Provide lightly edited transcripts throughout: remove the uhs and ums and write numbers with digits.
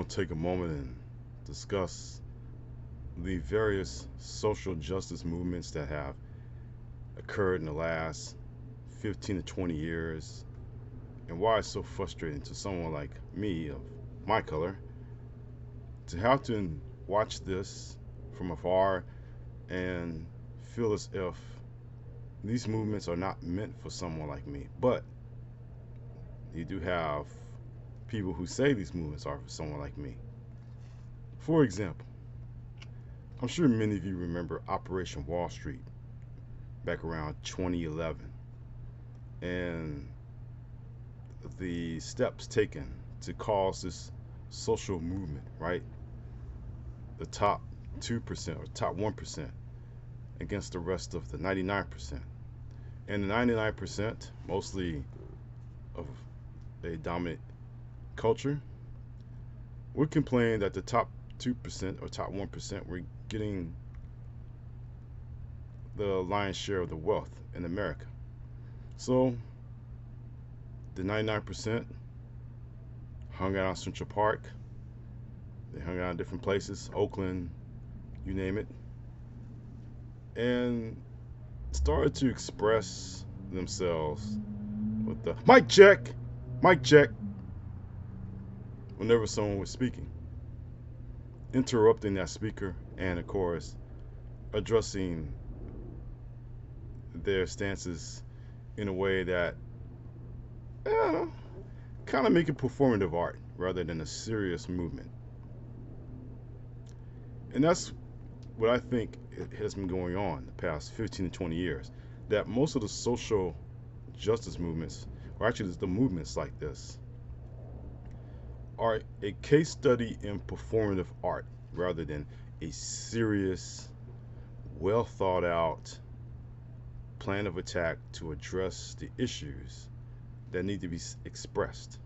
take a moment and discuss the various social justice movements that have occurred in the last 15 to 20 years and why it's so frustrating to someone like me of my color to have to watch this from afar and feel as if these movements are not meant for someone like me. But you do have people who say these movements are for someone like me. For example, I'm sure many of you remember Operation Wall Street back around 2011 and the steps taken to cause this social movement, right? The top 2% or top 1% against the rest of the 99%. And the 99%, mostly of a dominant culture, would complain that the top 2% or top 1% were getting the lion's share of the wealth in America. So the 99% hung out on Central Park. They hung out in different places, Oakland, you name it, and started to express themselves with the mic check, whenever someone was speaking, interrupting that speaker and, of course, addressing their stances in a way that kind of make it performative art rather than a serious movement. And that's what I think has been going on the past 15 to 20 years. That most of the social justice movements, or actually the movements like this, are a case study in performative art rather than a serious, well thought out plan of attack to address the issues that need to be expressed.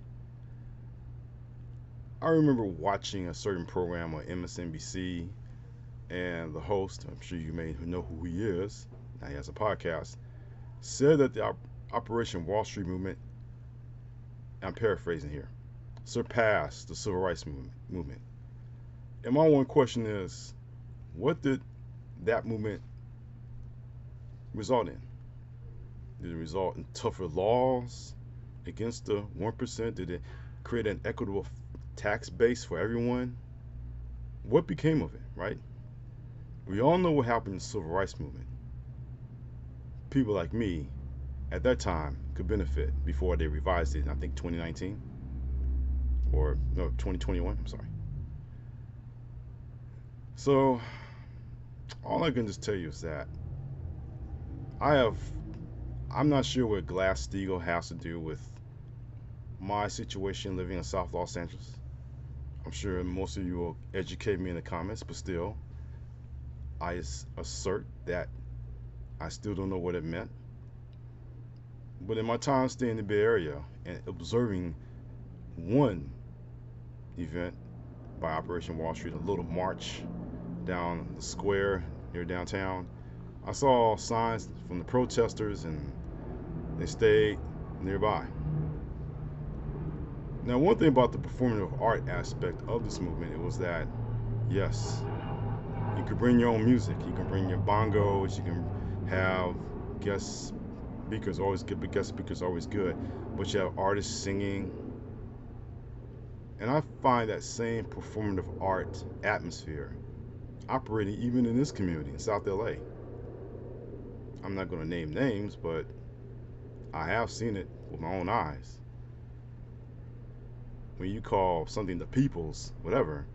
I remember watching a certain program on MSNBC, and the host, I'm sure you may know who he is, now he has a podcast, said that the Operation Wall Street movement, I'm paraphrasing here, surpassed the civil rights movement. And my one question is, what did that movement result in? Did it result in tougher laws against the 1%? Did it create an equitable tax base for everyone? What became of it, right? We all know what happened in the civil rights movement. People like me at that time could benefit before they revised it in, I think, 2019 or no, 2021, I'm sorry. So all I can just tell you is that I'm not sure what Glass-Steagall has to do with my situation living in South Los Angeles. I'm sure most of you will educate me in the comments, but still, I assert that I still don't know what it meant. But in my time staying in the Bay Area and observing one event by Operation Wall Street, a little march down the square near downtown, I saw signs from the protesters and they stayed nearby. Now, one thing about the performative art aspect of this movement, it was that, yes, you could bring your own music. You can bring your bongos. You can have guest speakers, always good, but guest speakers always good. But you have artists singing. And I find that same performative art atmosphere operating even in this community in South LA. I'm not going to name names, but I have seen it with my own eyes. When you call something the people's whatever,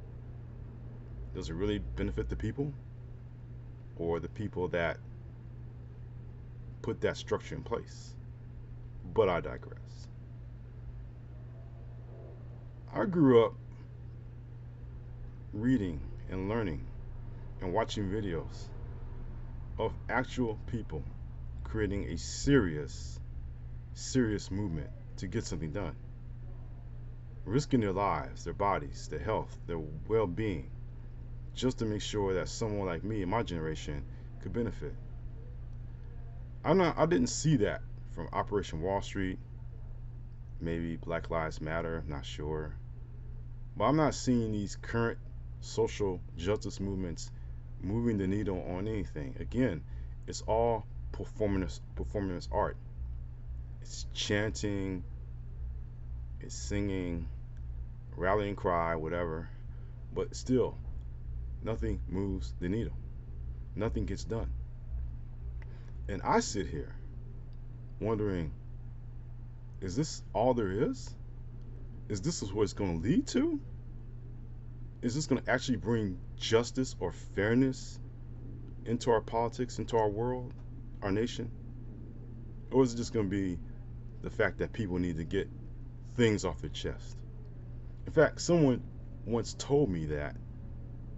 does it really benefit the people or the people that put that structure in place? But I digress. I grew up reading and learning and watching videos of actual people creating a serious movement to get something done, risking their lives, their bodies, their health, their well-being, just to make sure that someone like me in my generation could benefit. I didn't see that from Operation Wall Street, maybe Black Lives Matter, I'm not sure. But I'm not seeing these current social justice movements moving the needle on anything. Again, it's all performance art. It's chanting, it's singing, rallying cry, whatever. But still, nothing moves the needle. Nothing gets done. And I sit here wondering, is this all there is? Is this what it's going to lead to? Is this going to actually bring justice or fairness into our politics, into our world, our nation? Or is it just going to be the fact that people need to get things off their chest? In fact, someone once told me that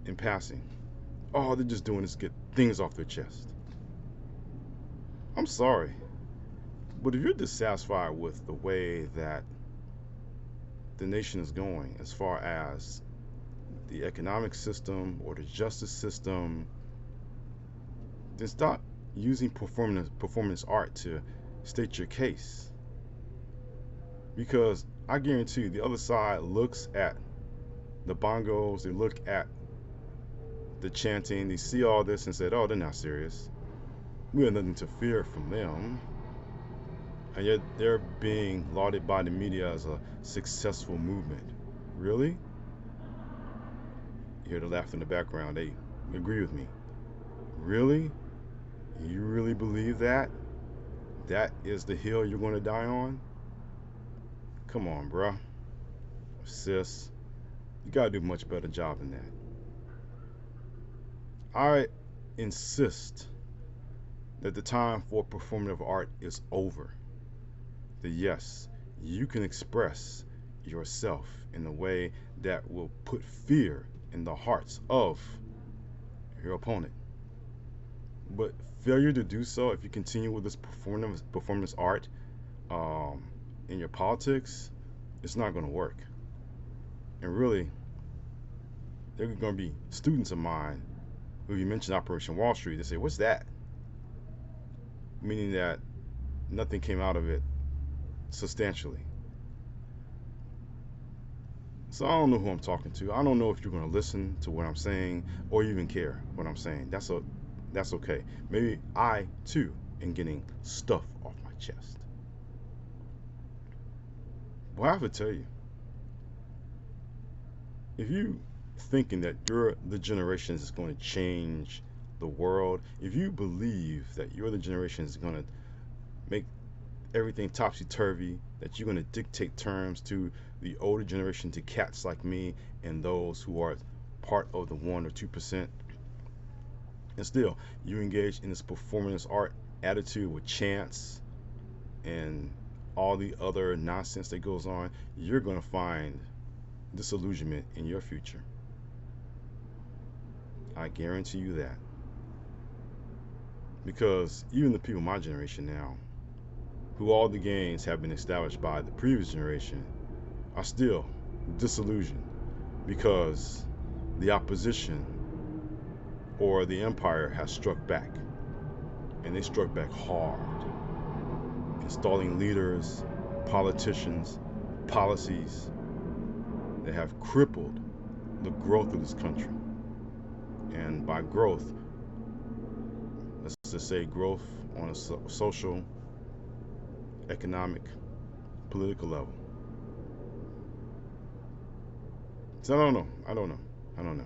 in passing. All they're just doing is get things off their chest. I'm sorry, but if you're dissatisfied with the way that the nation is going as far as the economic system or the justice system, then stop using performance art to state your case. Because I guarantee you, the other side looks at the bongos, they look at the chanting, they see all this and said, oh, they're not serious. We have nothing to fear from them. And yet they're being lauded by the media as a successful movement. Really? You hear the laughter in the background. They agree with me. Really? You really believe that? That is the hill you're going to die on? Come on, bruh. Sis. You got to do a much better job than that. I insist that the time for performative art is over. That yes, you can express yourself in a way that will put fear in the hearts of your opponent. But failure to do so, if you continue with this performance art in your politics, it's not going to work. And really, there are going to be students of mine who you mentioned Operation Wall Street. They say, "What's that?" Meaning that nothing came out of it substantially. So I don't know who I'm talking to. I don't know if you're going to listen to what I'm saying or even care what I'm saying. That's okay. Maybe I too am getting stuff off my chest. But I have to tell you, if you thinking that you're the generation that's going to change the world, if you believe that you're the generation that's going to make everything topsy-turvy, that you're going to dictate terms to the older generation, to cats like me and those who are part of the 1 or 2%, and still you engage in this performance art attitude with chants and all the other nonsense that goes on, you're going to find disillusionment in your future. I guarantee you that. Because even the people of my generation now, who all the gains have been established by the previous generation, are still disillusioned because the opposition or the empire has struck back. And they struck back hard, installing leaders, politicians, policies that have crippled the growth of this country. And by growth, let's just say growth on a social, economic, political level. So I don't know.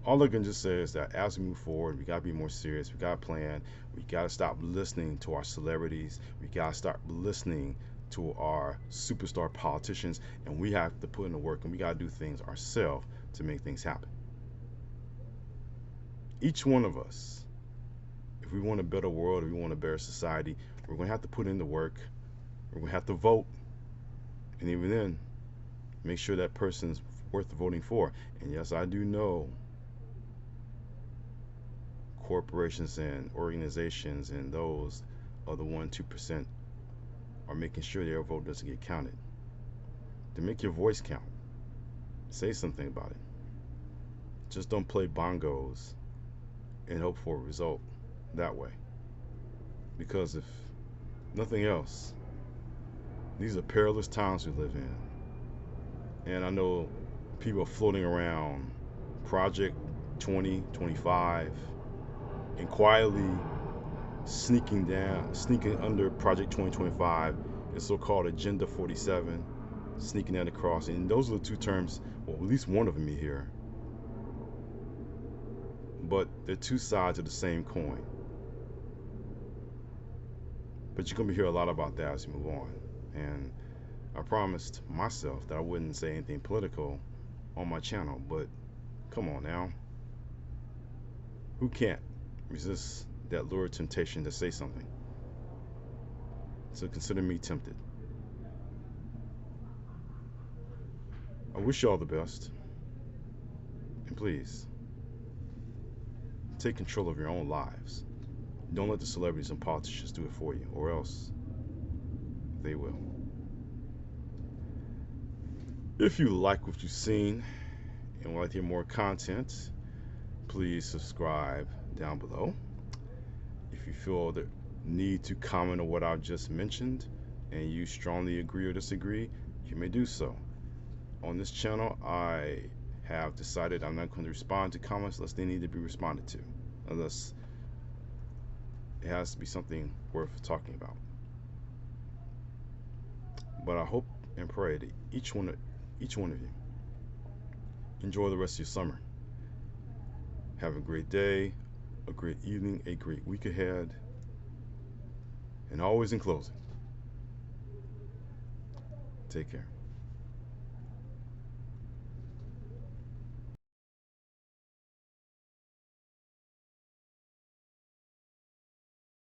All I can just say is that as we move forward, we gotta be more serious. We gotta plan. We gotta stop listening to our celebrities. We gotta start listening to our superstar politicians, and we have to put in the work, and we gotta do things ourselves to make things happen. Each one of us, if we want a better world, if we want a better society, we're gonna have to put in the work. We're gonna have to vote, and even then, make sure that person's worth voting for. And yes, I do know corporations and organizations and those of the 1-2% are making sure their vote doesn't get counted. To make your voice count, say something about it. Just don't play bongos and hope for a result that way. Because if nothing else, these are perilous times we live in. And I know people are floating around Project 2025 and quietly sneaking under Project 2025 is so-called Agenda 47, sneaking that across. And those are the two terms, well, at least one of them you hear, but they're two sides of the same coin. But you're going to hear a lot about that as you move on. And I promised myself that I wouldn't say anything political on my channel, but come on now. Who can't resist that lurid temptation to say something? So consider me tempted. I wish you all the best. And please, take control of your own lives. Don't let the celebrities and politicians do it for you, or else they will. If you like what you've seen and would like to hear more content, please subscribe down below. If you feel the need to comment on what I've just mentioned and you strongly agree or disagree, you may do so. On this channel, I have decided I'm not going to respond to comments unless they need to be responded to, unless it has to be something worth talking about. But I hope and pray that each one of you enjoy the rest of your summer. Have a great day, a great evening, a great week ahead. And always in closing, take care.